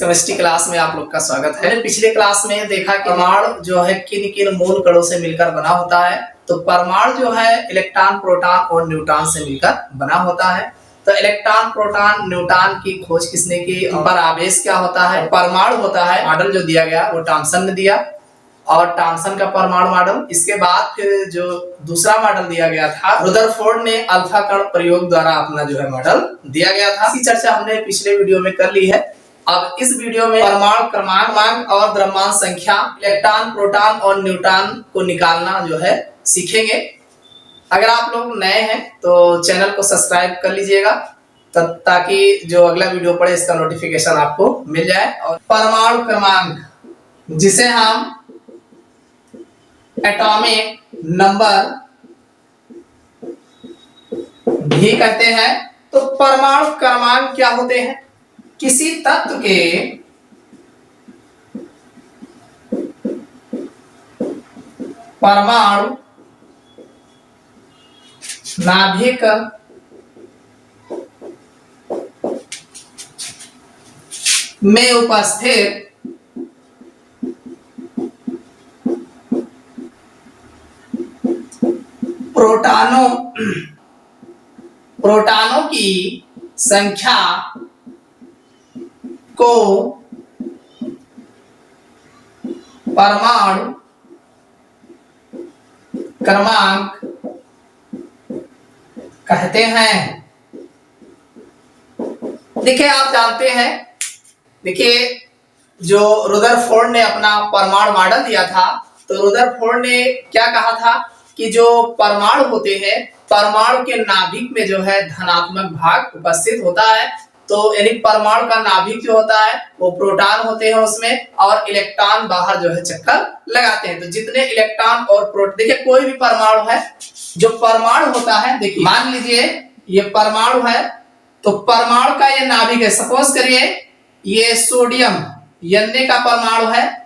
Chemistry class में आप लोग का स्वागत है। पिछले क्लास में देखा कि परमाणु जो है किन किन मूल कणों से मिलकर बना होता है। तो परमाणु जो है इलेक्ट्रॉन, प्रोटॉन और न्यूट्रॉन से मिलकर बना होता है। तो इलेक्ट्रॉन, प्रोटॉन, न्यूट्रॉन की खोज किसने की, पर आवेश क्या होता है, परमाणु होता है। मॉडल जो दिया गया वो थॉमसन ने दिया और थॉमसन का परमाणु मॉडल। इसके बाद फिर जो दूसरा मॉडल दिया गया था रुदरफोर्ड ने अल्फा कण प्रयोग द्वारा अपना जो है मॉडल दिया गया था। इसकी चर्चा हमने पिछले वीडियो में कर ली है। अब इस वीडियो में परमाणु क्रमांक और द्रव्यमान संख्या, इलेक्ट्रॉन, प्रोटॉन और न्यूट्रॉन को निकालना जो है सीखेंगे। अगर आप लोग नए हैं तो चैनल को सब्सक्राइब कर लीजिएगा ताकि जो अगला वीडियो पड़े इसका नोटिफिकेशन आपको मिल जाए। और परमाणु क्रमांक जिसे हम एटॉमिक नंबर भी कहते हैं। तो परमाणु क्रमांक क्या होते हैं? किसी तत्व के परमाणु नाभिक में उपस्थित प्रोटॉनों की संख्या को परमाणु क्रमांक कहते हैं। देखिए, आप जानते हैं, देखिए जो रुदरफोर्ड ने अपना परमाणु मॉडल दिया था तो रुदरफोर्ड ने क्या कहा था कि जो परमाणु होते हैं, परमाणु के नाभिक में जो है धनात्मक भाग उपस्थित होता है। तो यानी परमाणु का नाभिक जो होता है वो प्रोटॉन होते हैं उसमें, और इलेक्ट्रॉन बाहर जो है चक्कर लगाते हैं। तो जितने इलेक्ट्रॉन और प्रोटॉन, देखिए कोई भी परमाणु है, जो परमाणु होता है, देखिए मान लीजिए ये परमाणु है, तो परमाणु का ये नाभिक है। सपोज करिए ये सोडियम Na का परमाणु है।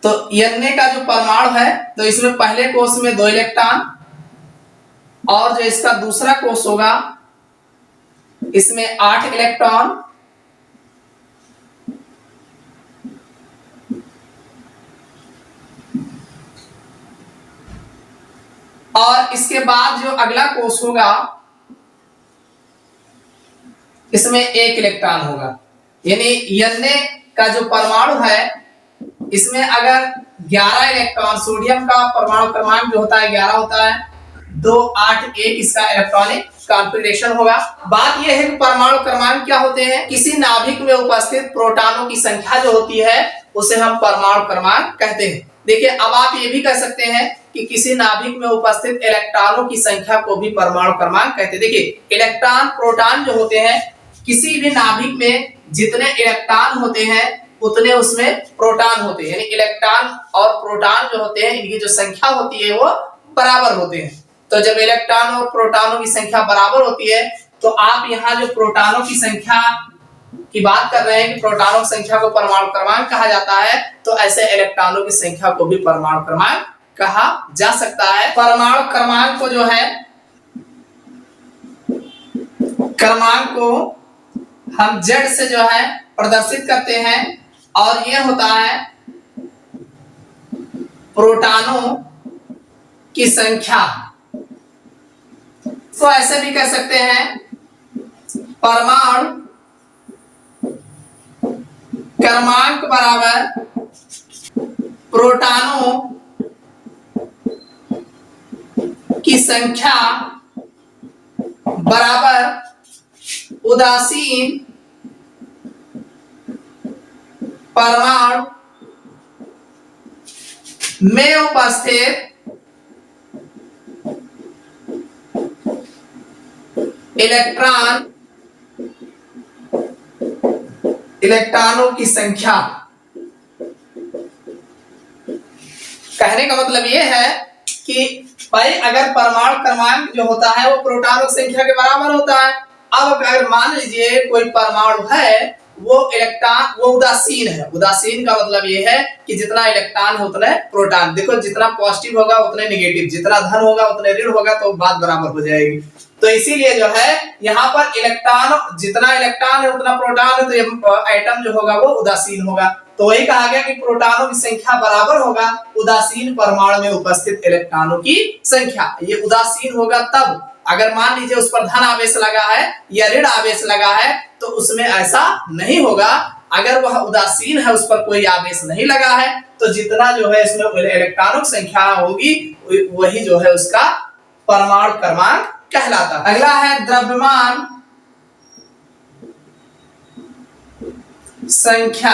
तो Na का जो परमाणु है तो इसमें पहले कोष में 2 इलेक्ट्रॉन और जो इसका दूसरा कोष होगा इसमें 8 इलेक्ट्रॉन, और इसके बाद जो अगला कोष होगा इसमें 1 इलेक्ट्रॉन होगा। यानी Na का जो परमाणु है इसमें अगर 11 इलेक्ट्रॉन, सोडियम का परमाणु क्रमांक जो होता है 11 होता है, 2 8 1 इसका इलेक्ट्रॉनिक कॉन्फ़िगरेशन होगा। बात यह है कि परमाणु क्रमांक क्या होते हैं? किसी नाभिक में उपस्थित प्रोटॉनों की संख्या जो होती है उसे हम परमाणु क्रमांक कहते हैं। देखिए, अब आप ये भी कह सकते हैं कि किसी नाभिक में उपस्थित इलेक्ट्रॉनों की संख्या को भी परमाणु क्रमांक कहते हैं। देखिए, इलेक्ट्रॉन, प्रोटॉन जो होते हैं, किसी भी नाभिक में जितने इलेक्ट्रॉन होते हैं उतने उसमें प्रोटॉन होते हैं। यानी इलेक्ट्रॉन और प्रोटॉन जो होते हैं इनकी जो संख्या होती है वो बराबर होते हैं। तो जब इलेक्ट्रॉन और प्रोटॉनों की संख्या बराबर होती है तो आप यहाँ जो प्रोटॉनों की संख्या की बात कर रहे हैं कि प्रोटॉनों की संख्या को परमाणु क्रमांक कहा जाता है, तो ऐसे इलेक्ट्रॉनों की संख्या को भी परमाणु क्रमांक कहा जा सकता है। परमाणु क्रमांक को जो है, क्रमांक को हम Z से जो है प्रदर्शित करते हैं और यह होता है प्रोटॉनों की संख्या। तो ऐसे भी कह सकते हैं परमाणु क्रमांक बराबर प्रोटॉनों की संख्या बराबर उदासीन परमाणु में उपस्थित इलेक्ट्रॉनों की संख्या। कहने का मतलब यह है कि भाई अगर परमाणु क्रमांक जो होता है वो प्रोटॉनों की संख्या के बराबर होता है। अब अगर मान लीजिए कोई परमाणु है वो इलेक्ट्रॉन, वो उदासीन है। उदासीन का मतलब ये है कि जितना इलेक्ट्रॉन है उतने प्रोटॉन। देखो, जितना पॉजिटिव होगा उतने नेगेटिव, जितना धन होगा उतने ऋण होगा, तो बात बराबर हो जाएगी। तो इसीलिए जो है यहाँ पर इलेक्ट्रॉन, जितना इलेक्ट्रॉन है उतना प्रोटॉन है, तो ये एटम जो होगा वो उदासीन होगा। तो वही कहा गया कि प्रोटॉनों की संख्या बराबर होगा उदासीन परमाणु में उपस्थित इलेक्ट्रॉनों की संख्या। ये उदासीन होगा तब, अगर मान लीजिए उस पर धन आवेश लगा है या ऋण आवेश लगा है तो उसमें ऐसा नहीं होगा। अगर वह उदासीन है, उस पर कोई आवेश नहीं लगा है, तो जितना जो है इसमें इलेक्ट्रॉनों की संख्या होगी वही जो है उसका परमाणु क्रमांक कहलाता है। अगला है द्रव्यमान संख्या,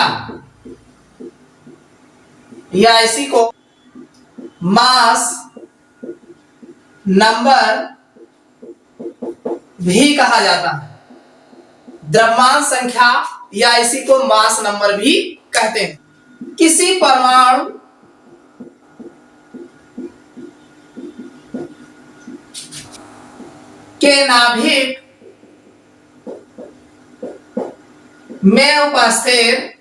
या इसी को मास नंबर भी कहा जाता है। द्रव्यमान संख्या या इसी को मास नंबर भी कहते हैं। किसी परमाणु के नाभिक में उपस्थित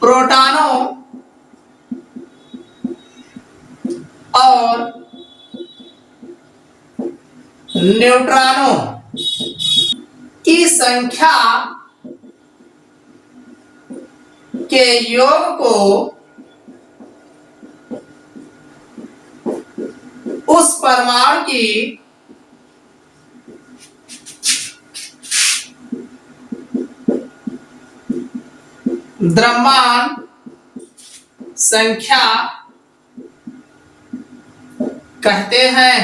प्रोटॉनों और न्यूट्रॉनों की संख्या के योग को उस परमाणु की द्रव्यमान संख्या कहते हैं।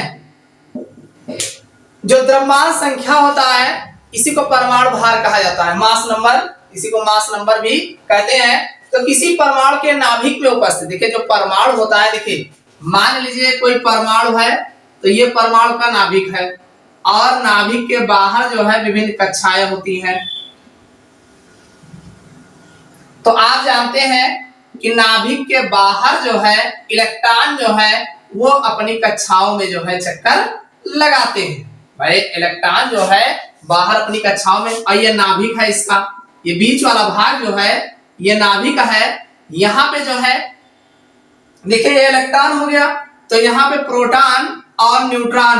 जो द्रव्यमान संख्या होता है इसी को परमाणु भार कहा जाता है, मास नंबर, इसी को मास नंबर भी कहते हैं। तो किसी परमाणु के नाभिक में उपस्थित, देखिए जो परमाणु होता है, देखिए मान लीजिए कोई परमाणु है तो ये परमाणु का नाभिक है और नाभिक के बाहर जो है विभिन्न कक्षाएं होती हैं। तो आप जानते हैं कि नाभिक के बाहर जो है इलेक्ट्रॉन जो है वो अपनी कक्षाओं में जो है चक्कर लगाते हैं। भाई इलेक्ट्रॉन जो है बाहर अपनी कक्षाओं में, और ये नाभिक है इसका, ये बीच वाला भाग जो है ये नाभिक है। यहाँ पे जो है देखिए ये इलेक्ट्रॉन हो गया, तो यहाँ पे प्रोटॉन और न्यूट्रॉन,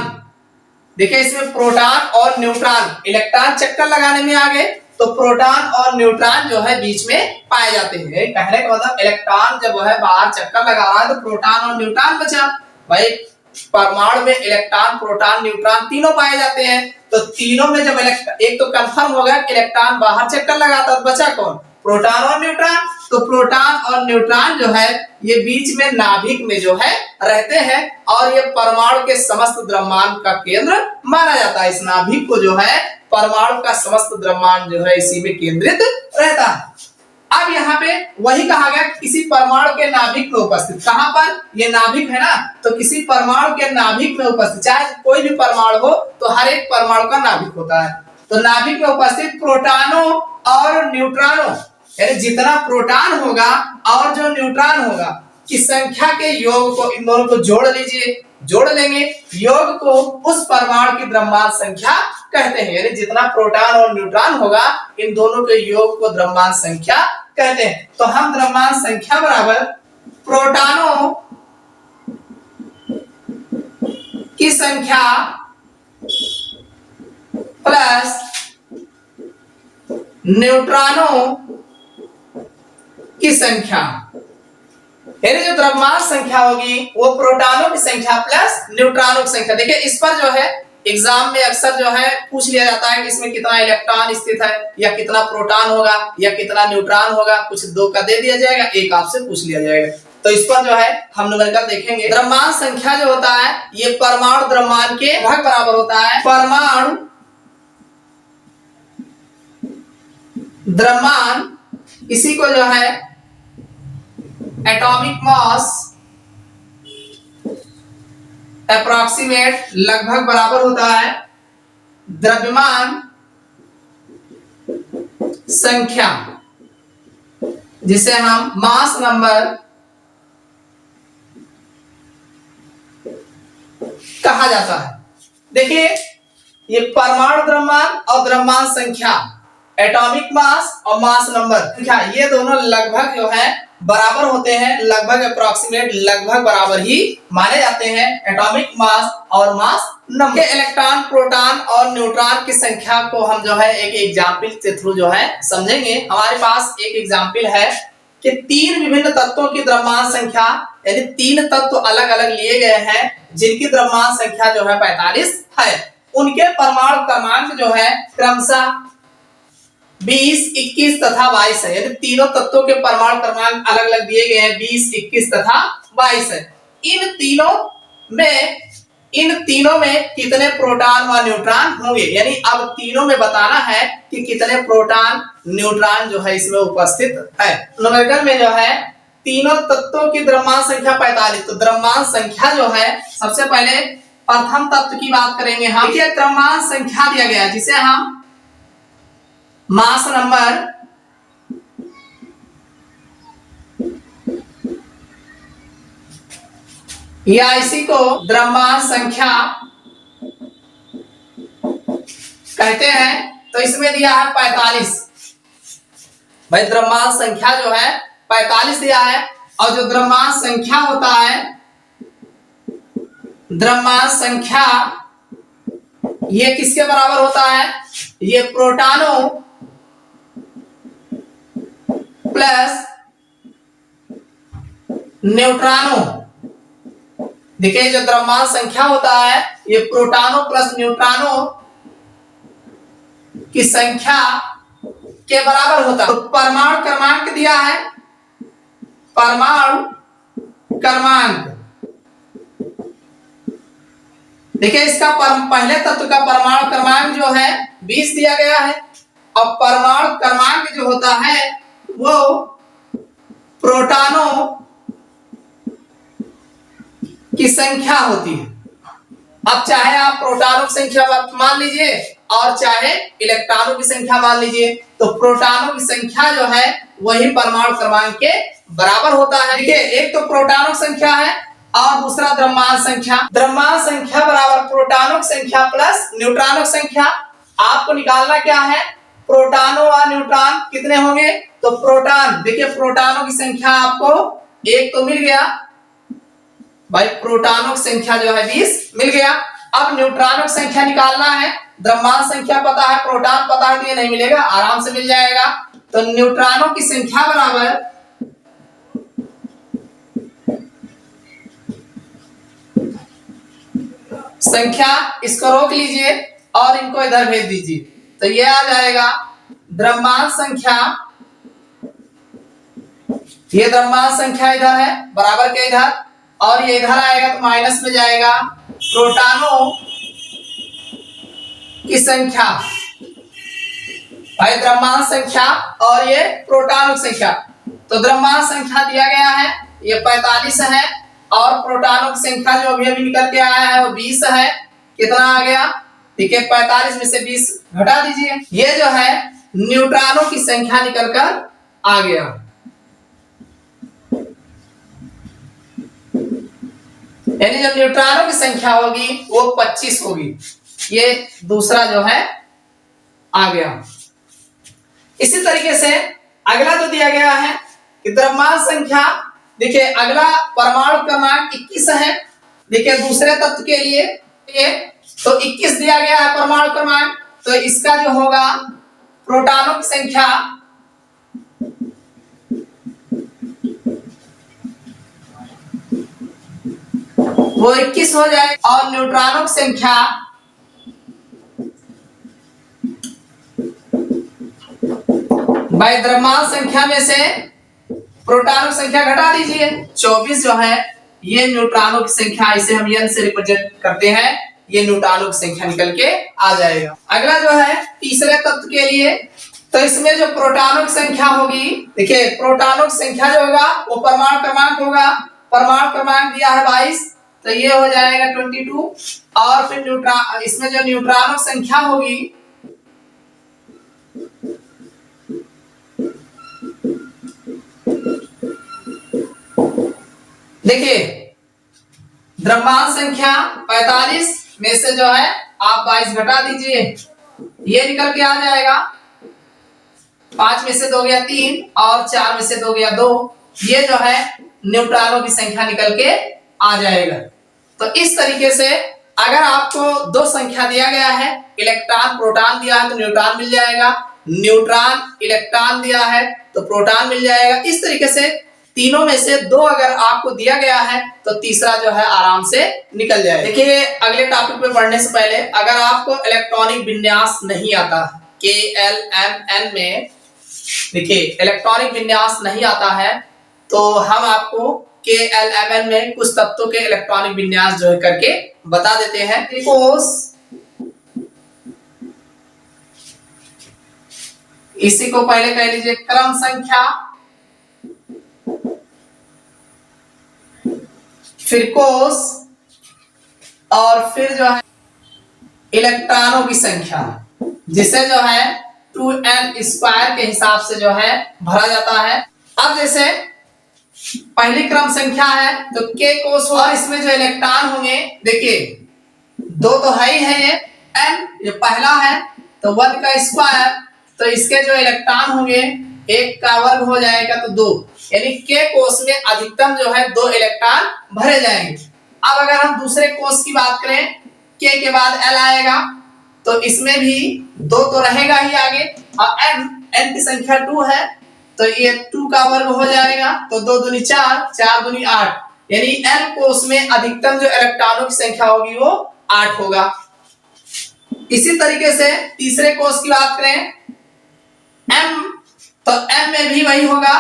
देखिए इसमें प्रोटॉन और न्यूट्रॉन, इलेक्ट्रॉन चक्कर लगाने में आ गए तो प्रोटॉन और न्यूट्रॉन जो है बीच में पाए जाते हैं। कहने का मतलब इलेक्ट्रॉन जब वह बाहर चक्कर लगा रहा है तो प्रोटॉन और न्यूट्रॉन बचा। भाई परमाणु में इलेक्ट्रॉन, प्रोटॉन, न्यूट्रॉन तीनों पाए जाते हैं, तो तीनों में जब एक तो कंफर्म हो गया कि इलेक्ट्रॉन बाहर चक्कर लगाता, तो बचा कौन? प्रोटॉन और न्यूट्रॉन। तो प्रोटॉन और न्यूट्रॉन जो है ये बीच में नाभिक में जो है रहते हैं और ये परमाणु के समस्त द्रव्यमान का केंद्र माना जाता है। इस नाभिक को जो है परमाणु का समस्त द्रव्यमान जो है इसी में केंद्रित रहता है। अब यहाँ पे वही कहा गया किसी परमाणु के नाभिक में उपस्थित, कहां पर? ये नाभिक है ना, तो किसी परमाणु के नाभिक में उपस्थित, चाहे कोई भी परमाणु हो तो हर एक परमाणु का नाभिक होता है। तो नाभिक में उपस्थित प्रोटॉनों और न्यूट्रॉनों, यानी जितना प्रोटॉन होगा और जो न्यूट्रॉन होगा की संख्या के योग को, इन दोनों को जोड़ लीजिए, जोड़ लेंगे, योग को उस परमाणु की द्रव्यमान संख्या कहते हैं। यानी जितना प्रोटॉन और न्यूट्रॉन होगा इन दोनों के योग को द्रव्यमान संख्या कहते हैं। तो हम द्रव्यमान संख्या बराबर प्रोटॉनों की संख्या प्लस न्यूट्रॉनों की संख्या, यानी जो द्रव्यमान संख्या होगी वो प्रोटॉनों की संख्या प्लस न्यूट्रॉनों की संख्या। देखिए इस पर जो है एग्जाम में अक्सर जो है पूछ लिया जाता है कि इसमें कितना इलेक्ट्रॉन स्थित है, या कितना प्रोटॉन होगा, या कितना न्यूट्रॉन होगा, कुछ दो का दे दिया जाएगा, एक आपसे पूछ लिया जाएगा। तो इस पर जो है हम न्यूमेरिकल देखेंगे। द्रव्यमान संख्या जो होता है ये परमाणु द्रव्यमान के भाग बराबर होता है। परमाणु द्रव्यमान इसी को जो है एटॉमिक मास अप्रॉक्सीमेट लगभग बराबर होता है द्रव्यमान संख्या, जिसे हम मास नंबर कहा जाता है। देखिए ये परमाणु द्रव्यमान और द्रव्यमान संख्या, एटॉमिक मास और मास नंबर संख्या, ये दोनों लगभग जो है बराबर होते हैं, लगभग अप्रोक्सीमेट लगभग बराबर ही माने जाते हैं एटॉमिक मास और मास नंबर। इलेक्ट्रॉन, प्रोटॉन और न्यूट्रॉन की संख्या को हम जो है एक एग्जाम्पल के थ्रू जो है समझेंगे। हमारे पास एक एग्जाम्पल है कि तीन विभिन्न तत्वों की द्रव्यमान संख्या, यानी तीन तत्व अलग अलग लिए गए हैं जिनकी द्रव्यमान संख्या जो है 45 है। उनके परमाणु क्रमांक जो है क्रमशः 20, 21 तथा 22 है। यदि तीनों तत्वों के परमाणु क्रमांक अलग अलग दिए गए हैं, 20, 21 तथा 22 है। इन तीनों में कितने प्रोटॉन व न्यूट्रॉन होंगे, यानी अब तीनों में बताना है कि कितने प्रोटॉन न्यूट्रॉन जो है इसमें उपस्थित है। न्यूमेरिकल में जो है तीनों तत्वों की द्रव्यमान संख्या 45। तो द्रव्यमान संख्या जो है, सबसे पहले प्रथम तत्व की बात करेंगे हम। ये द्रव्यमान संख्या दिया गया जिसे हम मास नंबर या इसी को द्रव्यमान संख्या कहते हैं। तो इसमें दिया है 45। भाई द्रव्यमान संख्या जो है 45 दिया है, और जो द्रव्यमान संख्या होता है, द्रव्यमान संख्या ये किसके बराबर होता है, ये प्रोटॉनों प्लस न्यूट्रॉनों। देखिए जो द्रव्यमान संख्या होता है ये प्रोटॉनों प्लस न्यूट्रॉनों की संख्या के बराबर होता है। तो परमाणु क्रमांक दिया है, परमाणु क्रमांक देखिए इसका पहले तत्व का परमाणु क्रमांक जो है 20 दिया गया है, और परमाणु क्रमांक जो होता है वो प्रोटॉनों की संख्या होती है। अब चाहे आप प्रोटॉनों की संख्या मान लीजिए और चाहे इलेक्ट्रॉनों की संख्या मान लीजिए, तो प्रोटॉनों की संख्या जो है वही परमाणु क्रमांक के बराबर होता है। देखिए एक तो प्रोटॉनों की संख्या है और दूसरा द्रव्यमान संख्या। द्रव्यमान संख्या बराबर प्रोटॉनों की संख्या प्लस न्यूट्रॉनों की संख्या। आपको निकालना क्या है, प्रोटॉनों और न्यूट्रॉन कितने होंगे। तो प्रोटॉन, देखिए प्रोटॉनों की संख्या आपको एक तो मिल गया भाई, प्रोटॉनों की संख्या जो है 20 मिल गया। अब न्यूट्रॉनों की संख्या निकालना है, द्रव्यमान संख्या पता है, प्रोटॉन पता है, तो ये नहीं मिलेगा, आराम से मिल जाएगा। तो न्यूट्रॉनों की संख्या बराबर संख्या, इसको रोक लीजिए और इनको इधर भेज दीजिए, तो ये आ जाएगा द्रव्यमान संख्या। ये द्रव्यमान संख्या इधर है बराबर के इधर, और ये इधर आएगा तो माइनस में जाएगा प्रोटॉनों की संख्या। भाई द्रव्यमान संख्या और ये प्रोटॉनों की संख्या। तो द्रव्यमान संख्या दिया गया है ये 45 है, और प्रोटॉनों की संख्या जो अभी अभी निकल के आया है वो 20 है। कितना आ गया, ठीक है 45 में से 20 घटा दीजिए, ये जो है न्यूट्रॉनों की संख्या निकल कर आ गया। यानी जब न्यूट्रॉनों की संख्या होगी वो 25 होगी। ये दूसरा जो है आ गया। इसी तरीके से अगला जो दिया गया है कि द्रव्यमान संख्या, देखिए अगला परमाणु क्रमांक 21 है। देखिए दूसरे तत्व के लिए तो 21 दिया गया है परमाणु क्रमांक, तो इसका जो होगा प्रोटॉनों की संख्या वो 21 हो जाए, और न्यूट्रॉनों की संख्या भाई द्रव्यमान संख्या में से प्रोटॉनों की संख्या घटा दीजिए, 24 जो है ये न्यूट्रॉनों की संख्या, इसे हम n से रिप्रेजेंट करते हैं, ये न्यूट्रॉनों की संख्या निकल के आ जाएगा। अगला जो है तीसरे तत्व के लिए, तो इसमें जो प्रोटॉनों की संख्या होगी, देखिए प्रोटॉनों की संख्या जो होगा वो परमाणु क्रमांक होगा, परमाणु क्रमांक दिया है 22, तो ये हो जाएगा 22, और फिर न्यूट्रॉन, इसमें जो न्यूट्रॉनों की संख्या होगी देखिए द्रव्यमान संख्या 45 में से जो है आप 22 घटा दीजिए, ये निकल के आ जाएगा। 5 में से 2 गया 3 और 4 में से 2 गया 2, ये जो है न्यूट्रॉनों की संख्या निकल के आ जाएगा। तो इस तरीके से अगर आपको दो संख्या दिया गया है, इलेक्ट्रॉन प्रोटॉन दिया है तो न्यूट्रॉन मिल जाएगा, न्यूट्रॉन इलेक्ट्रॉन दिया है तो प्रोटॉन मिल जाएगा। इस तरीके से तीनों में से दो अगर आपको दिया गया है तो तीसरा जो है आराम से निकल जाएगा। देखिए अगले टॉपिक पे बढ़ने से पहले अगर आपको इलेक्ट्रॉनिक विन्यास नहीं आता, KLMN में देखिए इलेक्ट्रॉनिक विन्यास नहीं आता है, तो हम आपको KLMN में कुछ तत्वों के इलेक्ट्रॉनिक विन्यास जो है करके बता देते हैं। इसी को पहले कह लीजिए क्रम संख्या, फिर कोष, और फिर जो है इलेक्ट्रॉनों की संख्या, जिसे जो है 2n² के हिसाब से जो है भरा जाता है। अब जैसे पहली क्रम संख्या है तो K कोष और इसमें जो इलेक्ट्रॉन होंगे, देखिए दो तो है ही है, ये n ये पहला है तो 1 का स्क्वायर, तो इसके जो इलेक्ट्रॉन होंगे 1 का वर्ग हो जाएगा तो 2, यानी K कोष में अधिकतम जो है 2 इलेक्ट्रॉन भरे जाएंगे। अब अगर हम दूसरे कोष की बात करें, K के बाद L आएगा तो इसमें भी 2 तो रहेगा ही आगे, और n की संख्या 2 है तो ये 2 का वर्ग हो जाएगा तो 2 दूनी 4, 4 दूनी 8, यानी L कोष में अधिकतम जो इलेक्ट्रॉनों की संख्या होगी वो 8 होगा। इसी तरीके से तीसरे कोष की बात करें M, तो M में भी वही होगा,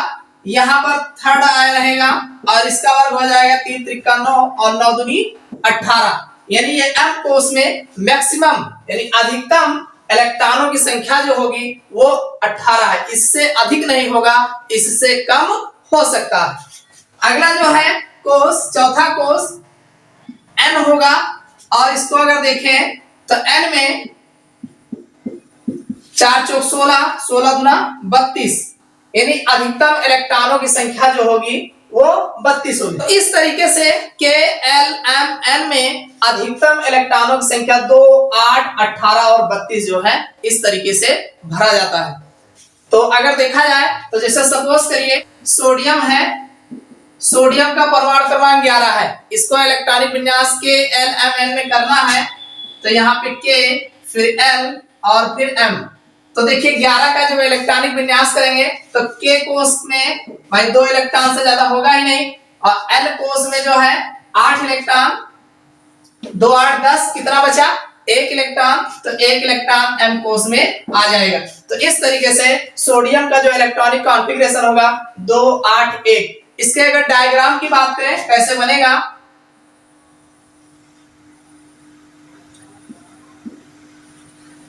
यहाँ पर थर्ड आया रहेगा और इसका वर्ग हो जाएगा 3 त्रिका 9 और 9 दूनी 18, यानी ये M कोष में मैक्सिमम यानी अधिकतम इलेक्ट्रॉनों की संख्या जो होगी वो 18 है, इससे अधिक नहीं होगा, इससे कम हो सकता है। अगला जो है कोष, चौथा कोष N होगा, और इसको अगर देखें तो N में 4 चौक 16, 16 दूना 32, यानी अधिकतम इलेक्ट्रॉनों की संख्या जो होगी वो 32 होगी। तो इस तरीके से KLMN में अधिकतम इलेक्ट्रॉनों की संख्या 2, 8, 18 और 32 जो है इस तरीके से भरा जाता है। तो अगर देखा जाए तो जैसे सपोज करिए सोडियम है, सोडियम का परमाणु क्रमांक 11 है, इसको इलेक्ट्रॉनिक विन्यास KLMN में करना है तो यहाँ पे K फिर L और फिर M, तो देखिए 11 का जब इलेक्ट्रॉनिक विन्यास करेंगे तो K कोष में भाई 2 इलेक्ट्रॉन से ज्यादा होगा ही नहीं, और L कोष में जो है 8 इलेक्ट्रॉन, 2 8 10, कितना बचा 1 इलेक्ट्रॉन, तो 1 इलेक्ट्रॉन M कोष में आ जाएगा। तो इस तरीके से सोडियम का जो इलेक्ट्रॉनिक कॉन्फ़िगरेशन होगा 2 8 1। इसके अगर डायग्राम की बात करें कैसे बनेगा,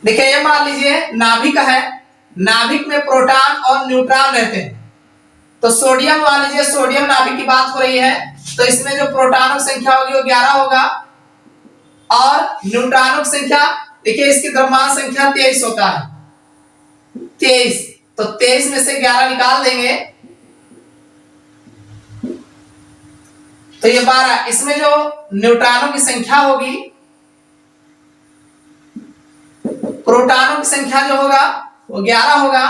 देखिए ये मान लीजिए नाभिक है, नाभिक में प्रोटॉन और न्यूट्रॉन रहते हैं, तो सोडियम मान लीजिए सोडियम नाभिक की बात हो रही है तो इसमें जो प्रोटॉनों की संख्या होगी वो 11 होगा, और न्यूट्रॉनों की संख्या देखिए इसकी द्रव्यमान संख्या 23 होता है, 23, तो 23 में से 11 निकाल देंगे तो ये 12, इसमें जो न्यूट्रॉनों की संख्या होगी, प्रोटॉनों की संख्या जो होगा वो 11 होगा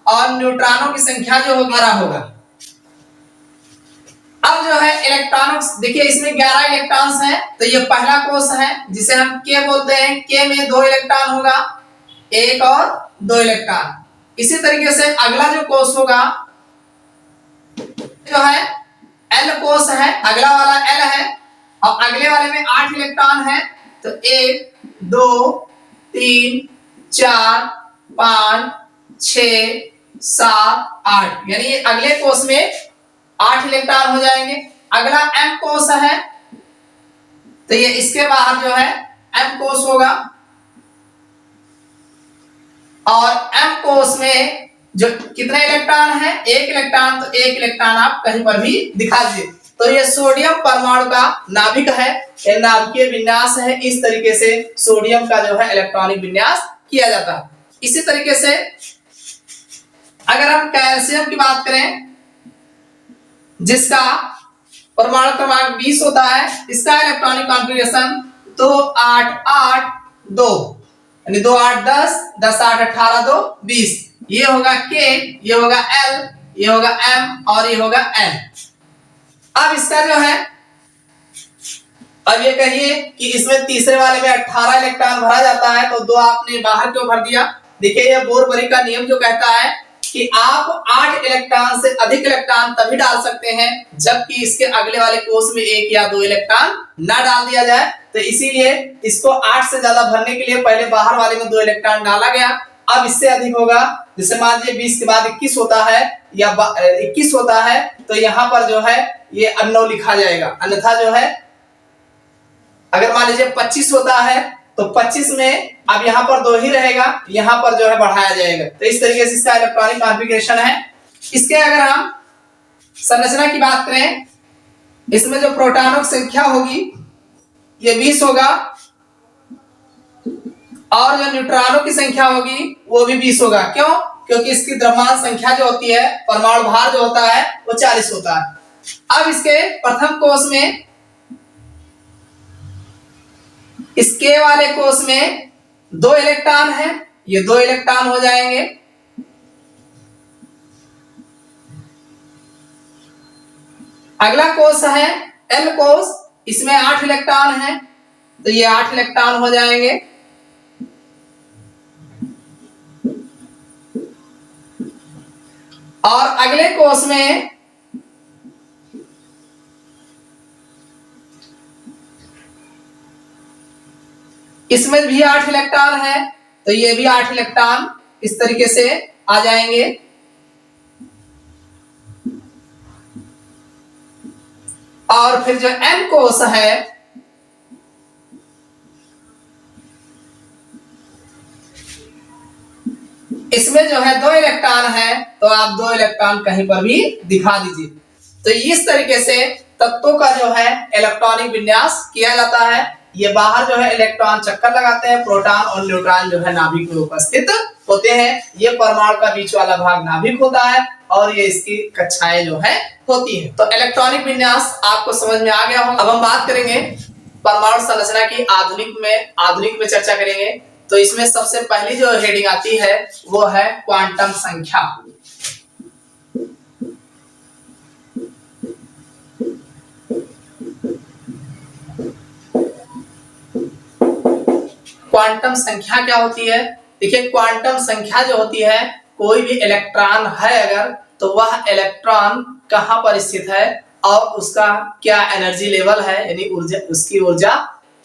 और न्यूट्रॉनों की संख्या जो होगी 12 होगा। अब जो है इलेक्ट्रॉनों, देखिए इसमें 11 इलेक्ट्रॉन्स हैं, तो ये पहला कोष है जिसे हम K बोलते हैं, K में 2 इलेक्ट्रॉन होगा, 1 और 2 इलेक्ट्रॉन। इसी तरीके से अगला जो कोष होगा जो है L कोष है, अगला वाला L है, और अगले वाले में 8 इलेक्ट्रॉन है, तो 1 2 3 4 5 6 7 8, यानी ये अगले कोष में 8 इलेक्ट्रॉन हो जाएंगे। अगला M कोष है तो ये इसके बाहर जो है M कोष होगा, और M कोष में जो कितने इलेक्ट्रॉन है 1 इलेक्ट्रॉन, तो 1 इलेक्ट्रॉन आप कहीं पर भी दिखा दीजिए। तो ये सोडियम परमाणु का नाभिक है, ये नाभिकीय विन्यास है, इस तरीके से सोडियम का जो है इलेक्ट्रॉनिक विन्यास किया जाता है। इसी तरीके से अगर हम कैल्शियम की बात करें जिसका परमाणु क्रमांक 20 होता है, इसका इलेक्ट्रॉनिक कॉन्फ़िगरेशन 2 8 8 2, यानी 2 8 10 10 8 18 2 20, ये होगा K, ये होगा L, ये होगा m और ये होगा n। अब इसका जो है, अब ये कहिए कि इसमें तीसरे वाले में 18 इलेक्ट्रॉन भरा जाता है, तो 2 आपने बाहर क्यों भर दिया? देखिए ये बोर-बरी का नियम जो कहता है कि आप 8 इलेक्ट्रॉन से अधिक इलेक्ट्रॉन तभी डाल सकते हैं जबकि इसके अगले वाले कोष में 1 या 2 इलेक्ट्रॉन ना डाल दिया जाए। तो इसीलिए इसको 8 से ज्यादा भरने के लिए पहले बाहर वाले में 2 इलेक्ट्रॉन डाला गया। अब इससे अधिक होगा, जैसे मान लीजिए 20 के बाद 21 होता है या 21 होता है, तो यहाँ पर जो है ये अननो लिखा जाएगा। अन्यथा जो है अगर मान लीजिए 25 होता है तो 25 में अब यहाँ पर 2 ही रहेगा, यहाँ पर जो है बढ़ाया जाएगा। तो इस तरीके से इसका इलेक्ट्रॉनिक कॉन्फ़िगरेशन है। इसके अगर हम संरचना की बात करें, इसमें जो प्रोटॉनों की संख्या होगी ये 20 होगा और जो न्यूट्रॉनों की संख्या होगी वो भी 20 होगा। क्यों? क्योंकि इसकी द्रव्यमान संख्या जो होती है, परमाणु भार जो होता है वो 40 होता है। अब इसके प्रथम कोष में, इसके वाले कोष में 2 इलेक्ट्रॉन है, ये 2 इलेक्ट्रॉन हो जाएंगे। अगला कोष है L कोष, इसमें 8 इलेक्ट्रॉन है, तो ये 8 इलेक्ट्रॉन हो जाएंगे। और अगले कोष में इसमें भी 8 इलेक्ट्रॉन है, तो ये भी 8 इलेक्ट्रॉन इस तरीके से आ जाएंगे। और फिर जो M कोष है, इसमें जो है 2 इलेक्ट्रॉन है, तो आप 2 इलेक्ट्रॉन कहीं पर भी दिखा दीजिए। तो इस तरीके से तत्वों का जो है इलेक्ट्रॉनिक विन्यास किया जाता है। ये बाहर जो है इलेक्ट्रॉन चक्कर लगाते हैं, प्रोटॉन और न्यूट्रॉन जो है नाभिक में उपस्थित होते हैं। ये परमाणु का बीच वाला भाग नाभिक होता है और ये इसकी कक्षाएं जो है होती है। तो इलेक्ट्रॉनिक विन्यास आपको समझ में आ गया हो। अब हम बात करेंगे परमाणु संरचना की आधुनिक में चर्चा करेंगे। तो इसमें सबसे पहली जो हेडिंग आती है वो है क्वांटम संख्या। क्वांटम संख्या क्या होती है? देखिए क्वांटम संख्या जो होती है, कोई भी इलेक्ट्रॉन है अगर, तो वह इलेक्ट्रॉन कहां पर स्थित है और उसका क्या एनर्जी लेवल है, यानी ऊर्जा, उसकी ऊर्जा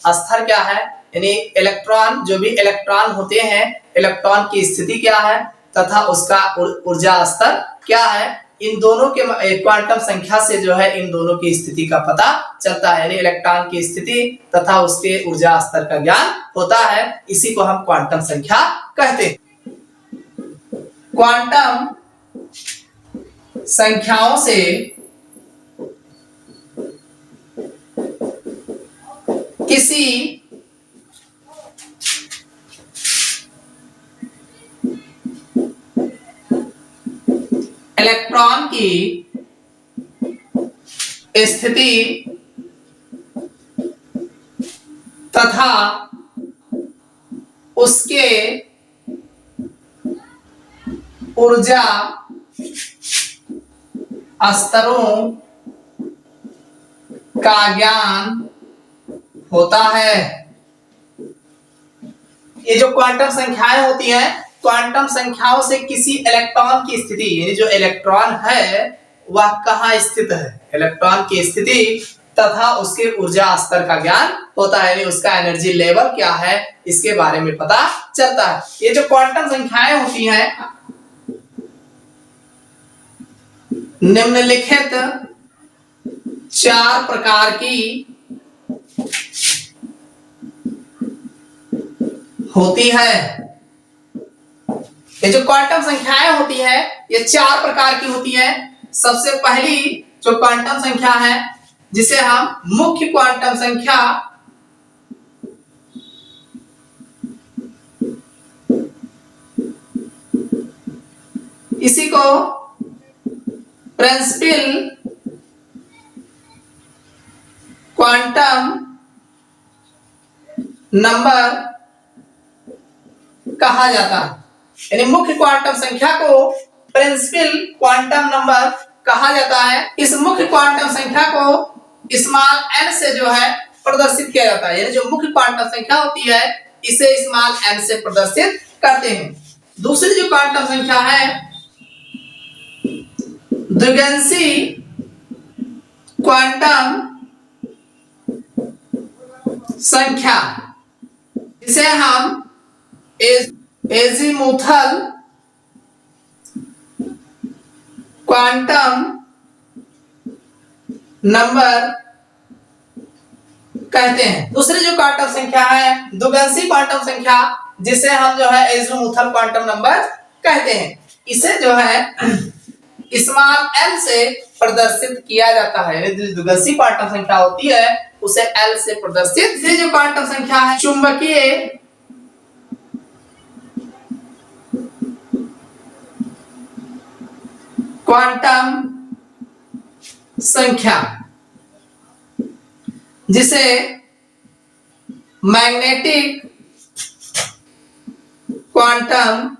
स्तर क्या है, यानी इलेक्ट्रॉन, जो भी इलेक्ट्रॉन होते हैं, इलेक्ट्रॉन की स्थिति क्या है तथा उसका ऊर्जा स्तर क्या है। इन दोनों के क्वांटम संख्या से जो है इन दोनों की स्थिति का पता चलता है, यानी इलेक्ट्रॉन की स्थिति तथा उसके ऊर्जा स्तर का ज्ञान होता है। इसी को हम क्वांटम संख्या कहते हैं। क्वांटम संख्याओं से किसी इलेक्ट्रॉन की स्थिति तथा उसके ऊर्जा स्तरों का ज्ञान होता है। ये जो क्वांटम संख्याएं होती हैं, क्वांटम संख्याओं से किसी इलेक्ट्रॉन की स्थिति, यानी जो इलेक्ट्रॉन है वह कहाँ स्थित है, इलेक्ट्रॉन की स्थिति तथा उसके ऊर्जा स्तर का ज्ञान होता है, यानी उसका एनर्जी लेवल क्या है इसके बारे में पता चलता है। ये जो क्वांटम संख्याएं होती हैं, निम्नलिखित 4 प्रकार की होती है। ये जो क्वांटम संख्याएं होती है ये 4 प्रकार की होती है। सबसे पहली जो क्वांटम संख्या है जिसे हम मुख्य क्वांटम संख्या इसी को प्रिंसिपल क्वांटम नंबर कहा जाता है, यानी मुख्य क्वांटम संख्या को प्रिंसिपल क्वांटम नंबर कहा जाता है। इस मुख्य क्वांटम संख्या को स्मॉल n से जो है प्रदर्शित किया जाता है, यानी जो मुख्य क्वांटम संख्या होती है इसे स्मॉल n से प्रदर्शित करते हैं। दूसरी जो क्वांटम संख्या है द्विगंशी क्वांटम संख्या, जिसे हम एजीमुथल क्वांटम नंबर कहते हैं। दूसरी जो क्वांटम संख्या है द्विगंशी क्वांटम संख्या, जिसे हम जो है एजीमुथल क्वांटम नंबर कहते हैं। इसे जो है स्मॉल n से प्रदर्शित किया जाता है, यानी द्विगंशी क्वांटम संख्या होती है उसे l से प्रदर्शित। ये जो क्वांटम संख्या है चुंबकीय क्वांटम संख्या, जिसे मैग्नेटिक क्वांटम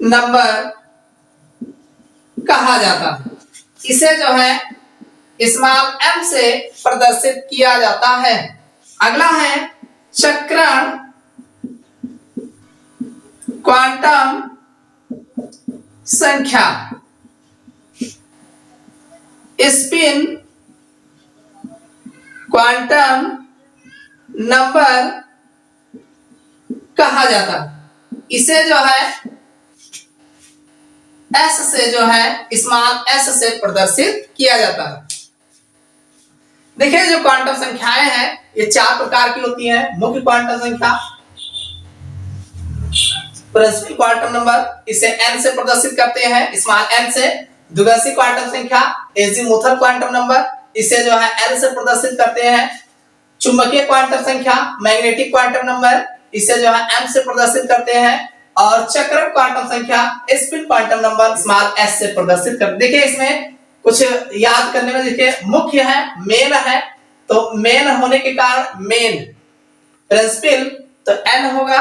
नंबर कहा जाता है। इसे जो है स्मॉल m से प्रदर्शित किया जाता है। अगला है चक्रण क्वांटम संख्या, स्पिन क्वांटम नंबर कहा जाता है। इसे जो है s से जो है स्मॉल s से प्रदर्शित किया जाता है। देखिए जो क्वांटम संख्याएं हैं ये 4 प्रकार की होती हैं। मुख्य क्वांटम संख्या, प्रिंसिपल क्वांटम नंबर, इसे n से प्रदर्शित करते हैं स्मॉल n से। द्विगंशी क्वांटम संख्या एजीमुथल क्वांटम नंबर, इसे जो है l से प्रदर्शित करते हैं। चुंबकीय क्वांटम संख्या मैग्नेटिक क्वांटम नंबर, इसे जो है m से प्रदर्शित करते हैं। और चक्रण क्वांटम संख्या spin quantum number small s से प्रदर्शित करते। देखिए इसमें कुछ याद करने में, देखिए मुख्य है, मेन है, तो मेन होने के कारण मेन, प्रिंसिपल तो n होगा,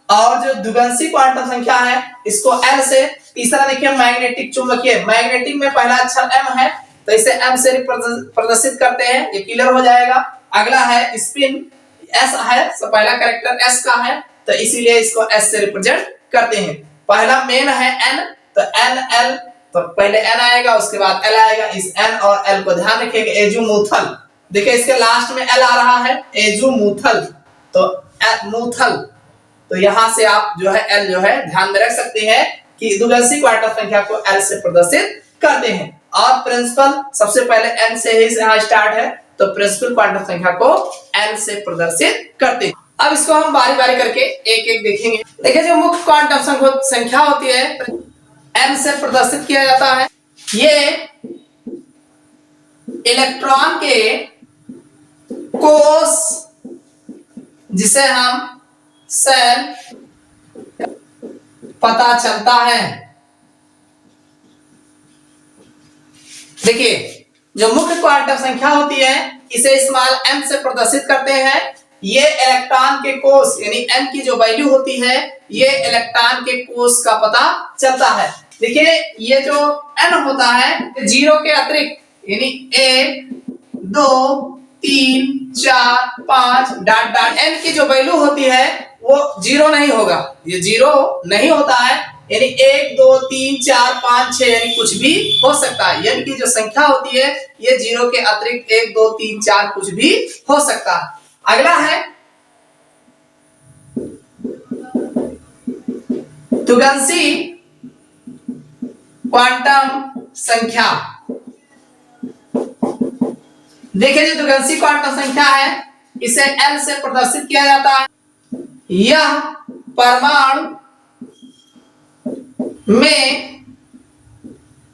और जो द्विगंशी क्वांटम संख्या है इसको l से। तीसरा देखिए मैग्नेटिक चुंबकीय, मैग्नेटिक में पहला अक्षर m है तो इसे m से प्रदर्शित करते हैं, ये क्लियर हो जाएगा। अगला है स्पिन, s है, पहला कैरेक्टर s का है तो इसीलिए इसको s से रिप्रेजेंट करते हैं। पहला मेन है n, तो n l, तो पहले n आएगा उसके बाद l आएगा। इस n और l को ध्यान रखिएगा। एजुमुथल, देखिए इसके लास्ट में l आ रहा है, एजुमुथल, तो मूथल, तो यहां से आप जो है l जो है ध्यान में रख सकते हैं कि द्विगंशी क्वांटम संख्या को l से प्रदर्शित करते हैं। और प्रिंसिपल सबसे पहले n से ही यहाँ स्टार्ट है, तो प्रिंसिपल क्वांटम संख्या को n से प्रदर्शित करते हैं। अब इसको हम बारी बारी करके एक एक देखेंगे। देखिए जो मुख्य क्वांटम संख्या होती है n से प्रदर्शित किया जाता है। ये इलेक्ट्रॉन के कोष, जिसे हम सेल पता चलता है। देखिए जो मुख्य क्वांटम संख्या होती है इसे स्मॉल m से प्रदर्शित करते हैं। ये इलेक्ट्रॉन के कोष, यानी n की जो वैल्यू होती है ये इलेक्ट्रॉन के कोष का पता चलता है। देखिए ये जो n होता है जीरो के अतिरिक्त, यानी 1 2 3 4 5 डॉट डॉट n की जो वैल्यू होती है वो जीरो नहीं होगा, ये जीरो नहीं होता है, यानी 1 2 3 4 5 6 यानी कुछ भी हो सकता है। n की जो संख्या होती है ये जीरो के अतिरिक्त 1 2 3 4 कुछ भी हो सकता है। अगला है द्विगंशी क्वांटम संख्या। देखिए जो द्विगंशी क्वांटम संख्या है इसे l से प्रदर्शित किया जाता है। यह परमाणु में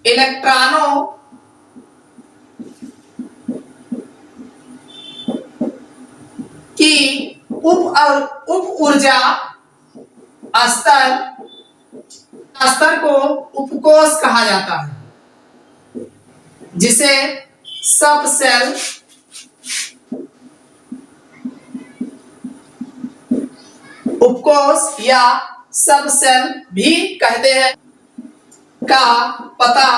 इलेक्ट्रॉनों की उप ऊर्जा स्तर को उपकोष कहा जाता है, जिसे सब सेल उपकोष या सब सेल भी कहते हैं का पता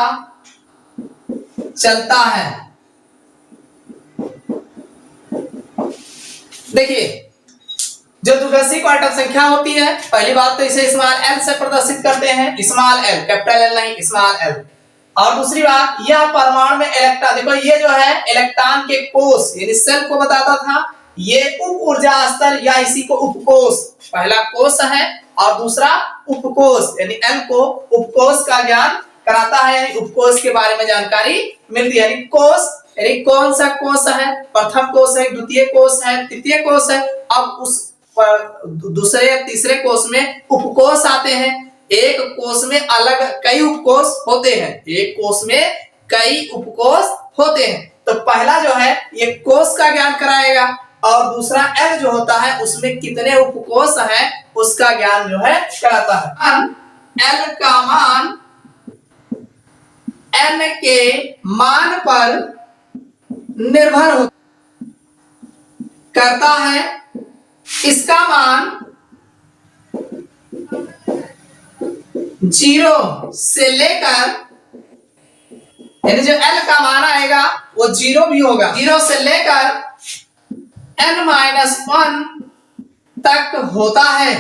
चलता है। देखिए, जो द्विघाषी क्वांटम संख्या होती है, पहली बात तो इसे स्मॉल एल से प्रदर्शित करते हैं, स्मॉल एल, कैपिटल एल नहीं, स्मॉल एल। और दूसरी बात, यह परमाणु में इलेक्ट्रॉन, देखो ये जो है इलेक्ट्रॉन के कोष यानी सेल को बताता था, ये उप ऊर्जा स्तर या इसी को उपकोष, पहला कोष है और दूसरा उपकोष यानी एल को उपकोष का ज्ञान कराता है, यानी उपकोष के बारे में जानकारी मिलती है। यानी कोष यानी कौन सा कोष है, प्रथम कोष है, द्वितीय कोष है, तृतीय कोष है। अब उस दूसरे या तीसरे कोष में उपकोष आते हैं। एक कोष में अलग कई उपकोष होते हैं, एक कोष में कई उपकोष होते हैं। तो पहला जो है ये कोष का ज्ञान कराएगा और दूसरा एल जो होता है उसमें कितने उपकोष हैं उसका ज्ञान जो है कराता है। एल का मान एन के मान पर निर्भर करता है। इसका मान 0 से लेकर, यानी जो L का मान आएगा वो 0 भी होगा, 0 से लेकर n-1 तक होता है।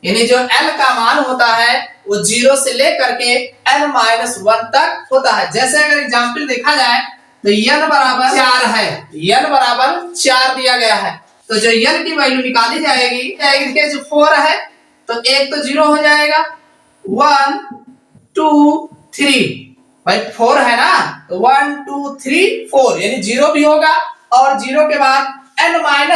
यानी जो L का मान होता है वो 0 से लेकर के n-1 तक होता है। जैसे अगर एग्जाम्पल देखा जाए तो n बराबर 4 है, n बराबर 4 दिया गया है, तो जो n की वैल्यू निकाली जाएगी, देखिए जो 4 है तो एक तो 0 हो जाएगा, 1 2 3, भाई 4 है ना, तो 1 2 3 4 यानी 0 भी होगा। और 0 के बाद n-1,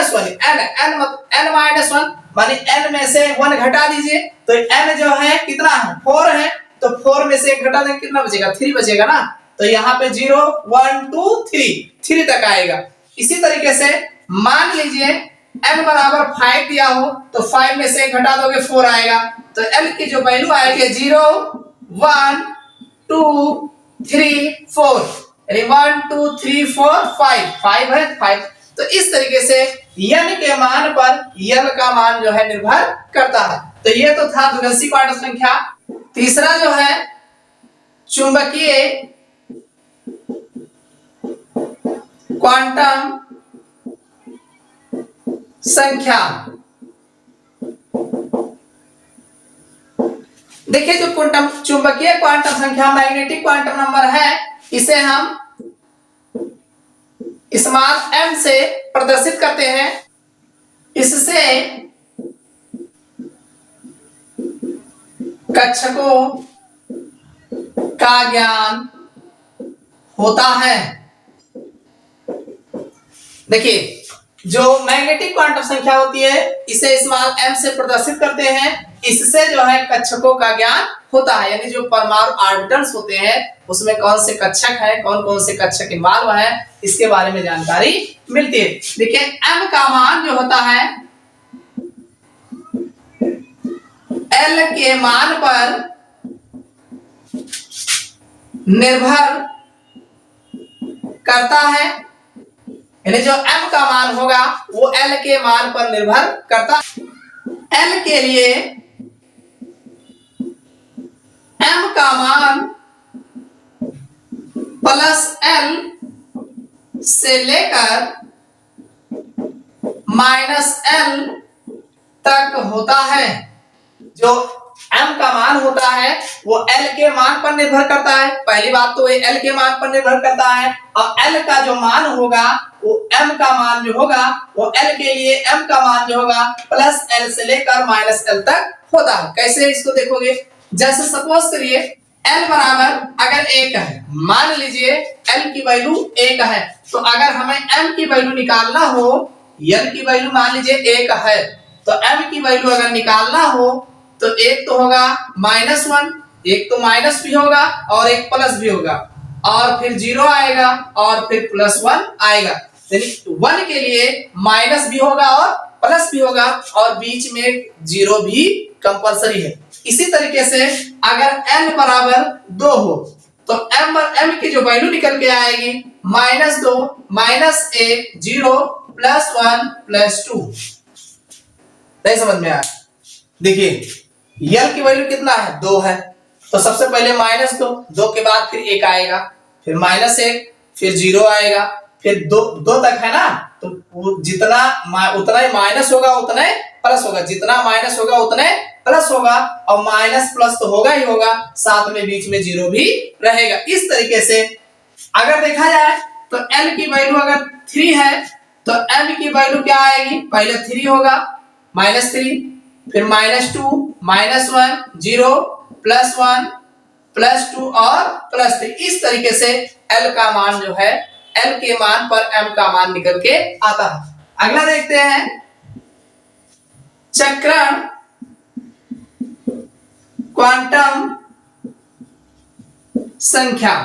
n-1 माने n में से 1 घटा दीजिए तो n जो है कितना है, 4 है, तो 4 में से 1 घटा देंगे कितना बचेगा, 3 बचेगा ना, तो यहाँ पे 0 1 2 3 तक आएगा। इसी तरीके से मान लीजिए n बराबर 5 दिया हो तो 5 में से 1 घटा दोगे 4 आएगा, तो l की जो वैल्यू आएगी 0 1 2 3 4, यानी 1 2 3 4 5 है 5। तो इस तरीके से n के मान पर l का मान जो है निर्भर करता है। तो ये तो था द्विघाषी क्वांटम संख्या। तीसरा जो है चुंबकीय क्वांटम संख्या। देखिए जो क्वांटम चुंबकीय क्वांटम संख्या मैग्नेटिक क्वांटम नंबर है, इसे हम स्मॉल m से प्रदर्शित करते हैं। इससे कक्षकों का ज्ञान होता है। देखिए जो मैग्नेटिक क्वांटम संख्या होती है इसे स्मॉल m से प्रदर्शित करते हैं, इससे जो है कक्षकों का ज्ञान होता है, यानी जो परमाणु ऑर्बिटल्स होते हैं उसमें कौन से कक्षक है, कौन कौन से कक्षक इन्वॉल्व है, इसके बारे में जानकारी मिलती है। देखिए m का मान जो होता है l के मान पर निर्भर करता है, यानी जो m का मान होगा वो l के मान पर निर्भर करता है। l के लिए m का मान +l से लेकर -l तक होता है। जो m का मान होता है वो l के मान पर निर्भर करता है। पहली बात तो ये l के मान पर निर्भर करता है, और l का जो मान होगा वो m का मान जो होगा वो l के लिए m का मान जो होगा +l से लेकर -l तक होता है। कैसे इसको देखोगे, जैसे सपोज करिए l बराबर अगर 1 है, मान लीजिए l की वैल्यू 1 है, तो अगर हमें m की वैल्यू निकालना हो, l की वैल्यू मान लीजिए 1 है, तो m की वैल्यू अगर निकालना हो तो एक तो होगा -1, एक तो माइनस भी होगा और एक प्लस भी होगा, और फिर 0 आएगा और फिर +1 आएगा। यानी 1 के लिए माइनस भी होगा और प्लस भी होगा और बीच में 0 भी कंपलसरी है। इसी तरीके से अगर n बराबर 2 हो तो m की जो वैल्यू निकल के आएगी -2 -1 0 +1 +2। नहीं समझ में आया? देखिए यल की वैल्यू कितना है 2 है, तो सबसे पहले -2 के बाद फिर 1 आएगा, फिर -1, फिर 0 आएगा, फिर 2 तक है ना, तो जितना उतना ही माइनस होगा उतना ही प्लस होगा, जितना माइनस होगा उतना प्लस होगा, और माइनस प्लस तो होगा ही होगा, साथ में बीच में 0 भी रहेगा। इस तरीके से अगर देखा जाए तो L की वैल्यू अगर 3 है तो M की वैल्यू क्या आएगी, पहले 3 होगा, -3, फिर -2, -1, 0, +1, +2 और +3। इस तरीके से L का मान जो है, L के मान पर M का मान निकल के आता है। अगला देखते हैं चक्रण क्वांटम संख्या।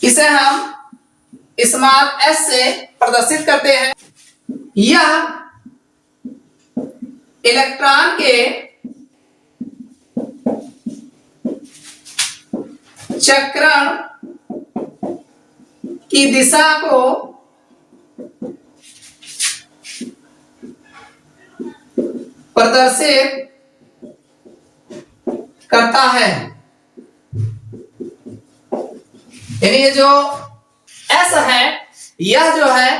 इसे हम स्मॉल s से प्रदर्शित करते हैं। यह इलेक्ट्रॉन के चक्रण की दिशा को प्रदर्शित करता है। यानी ये जो S है, यह जो है,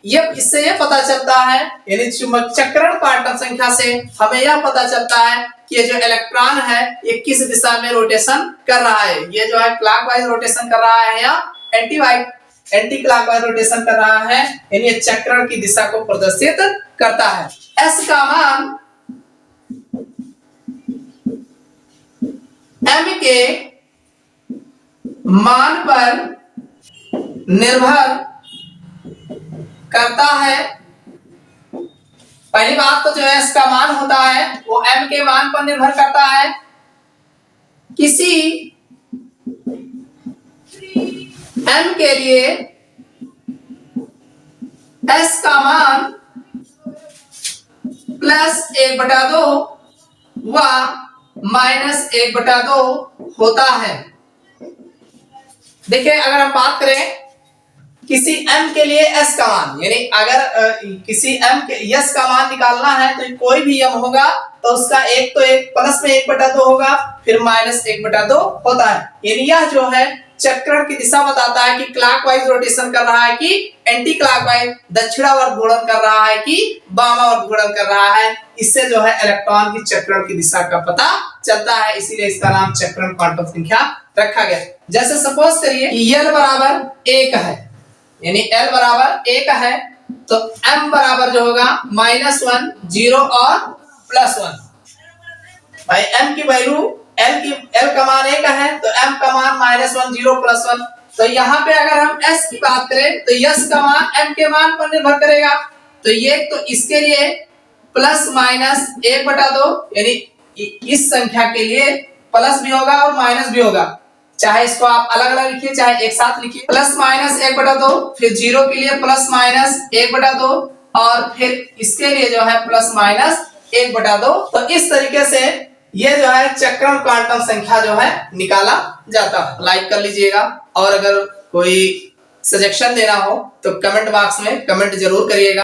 ये इससे ये पता चलता है, यानी चक्रण क्वांटम संख्या से हमें यह पता चलता है कि ये जो इलेक्ट्रॉन है ये किस दिशा में रोटेशन कर रहा है। ये जो है क्लॉकवाइज रोटेशन कर रहा है या एंटी क्लॉकवाइज रोटेशन कर रहा है, यानी ये चक्रण की दिशा को प्रदर्शित करता है। S का मान M के मान पर निर्भर करता है। पहली बात तो जो है S का मान होता है वो M के मान पर निर्भर करता है। किसी M के लिए S का मान +1/2 व -1/2 होता है। देखिए अगर हम बात करें किसी m के लिए s का मान, यानी अगर किसी m के s का मान निकालना है तो कोई भी m होगा तो उसका एक प्लस में 1/2 होगा, फिर -1/2 होता है। यानी यह जो है चक्रण की दिशा बताता है कि क्लॉकवाइज रोटेशन कर रहा है कि एंटी क्लॉकवाइज, दक्षिणावर्त घूर्णन कर रहा है कि वामावर्त घूर्णन कर रहा है। इससे जो है इलेक्ट्रॉन की चक्रण की दिशा का पता चलता है, इसीलिए इसका नाम चक्रण क्वांटम संख्या रखा गया। जैसे सपोज करिए कि L बराबर 1 है, यानी L बराबर 1 है तो M बराबर जो होगा -1, 0 और +1। भाई M की वैल्यू L का मान 1 है तो M का मान -1, 0, +1। तो यहाँ पे अगर हम S की बात करें तो S का मान M के मान पर निर्भर करेगा। तो ये तो इसके लिए ±1/2, यानी इस संख्या के लिए प्लस भी होगा और माइनस भी होगा, चाहे इसको आप अलग अलग लिखिए चाहे एक साथ लिखिए। +-1/2, फिर 0 के लिए +-1/2 और फिर इसके लिए जो है +-1/2। तो इस तरीके से ये जो है चक्रण क्वांटम संख्या जो है निकाला जाता है। लाइक कर लीजिएगा, और अगर कोई सजेशन देना हो तो कमेंट बॉक्स में कमेंट जरूर करिएगा।